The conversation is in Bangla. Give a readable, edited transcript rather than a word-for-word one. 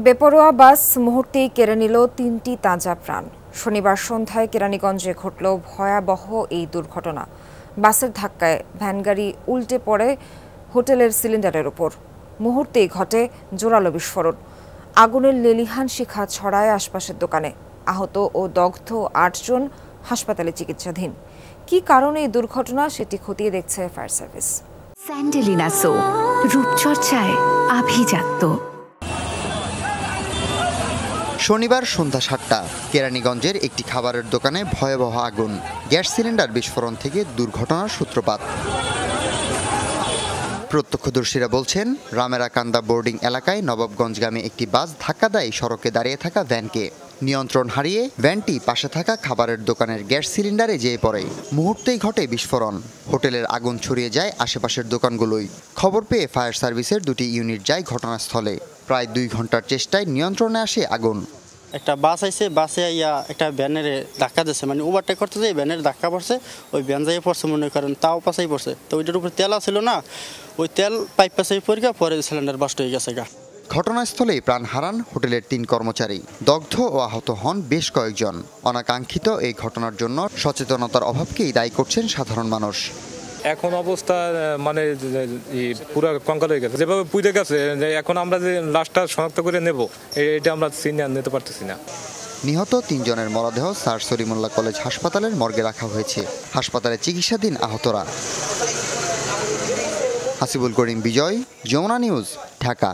বেপরোয়া বাস মুহূর্তেই কেড়ে নিল ৩টি তাজা প্রাণ। শনিবার সন্ধ্যায় কেরানীগঞ্জে ঘটল ভয়াবহ এই দুর্ঘটনা। বাসের ধাক্কায় ভ্যানগাড়ি উল্টে পড়ে হোটেলের সিলিন্ডারের উপর। মুহূর্তেই ঘটে জোরালো বিস্ফোরণ। আগুনের লেলিহান শিখা ছড়ায় আশপাশের দোকানে। আহত ও দগ্ধ ৮ জন হাসপাতালে চিকিৎসাধীন। কী কারণে এই দুর্ঘটনা সেটি খতিয়ে দেখছে ফায়ার সার্ভিস। স্যান্ডেলিনা সো, রূপচর্চায় আভিজাত্য। শনিবার সন্ধ্যা ৭টা কেরানীগঞ্জের একটি খাবারের দোকানে ভয়াবহ আগুন। গ্যাস সিলিন্ডার বিস্ফোরণ থেকে দুর্ঘটনার সূত্রপাত। প্রত্যক্ষদর্শীরা বলছেন, রামেরাকান্দা বোর্ডিং এলাকায় নবাবগঞ্জগামী একটি বাস ধাক্কা দেয় সড়কে দাঁড়িয়ে থাকা ভ্যানকে। নিয়ন্ত্রণ হারিয়ে ভ্যানটি পাশে থাকা খাবারের দোকানের গ্যাস সিলিন্ডারে যেয়ে পড়ে। মুহূর্তেই ঘটে বিস্ফোরণ। হোটেলের আগুন ছড়িয়ে যায় আশেপাশের দোকানগুলোয়। খবর পেয়ে ফায়ার সার্ভিসের 2টি ইউনিট যায় ঘটনাস্থলে। প্রায় 2 ঘন্টার চেষ্টায় নিয়ন্ত্রণে আসে আগুন। একটা বাস আইছে, বাসে আইয়া একটা ভ্যানের ধাক্কা দিচ্ছে, মানে ওভারটেক করতে যাই ভ্যানের ধাক্কা পড়ছে, ওই ভ্যান যাই পড়ছে মনে করেন, তাও পাশাই পড়ছে। তো ওইটার উপরে তেল ছিল না, ওই তেল পাইপ পাশাই পড়ে পরে সিলিন্ডার বাস্ট হয়ে গেছে গা। ঘটনাস্থলেই প্রাণ হারান হোটেলের 3 কর্মচারী। দগ্ধ ও আহত হন বেশ কয়েকজন। অনাকাঙ্ক্ষিত এই ঘটনার জন্য সচেতনতার অভাবকেই দায়ী করছেন সাধারণ মানুষ। এখন অবস্থা মানে পুরো কঙ্কাল হয়ে গেছে, যেভাবে পুড়ে গেছে। এখন আমরা যে লাশটা শনাক্ত করে নেব, এটা আমরা সিনিয়র নিতে পারতেছি না। নিহত 3 জনের মরদেহ স্যার সলিমুল্লাহ কলেজ হাসপাতালের মর্গে রাখা হয়েছে। হাসপাতালে চিকিৎসাধীন আহতরা। হাসিবুল করিম বিজয়, যমুনা নিউজ, ঢাকা।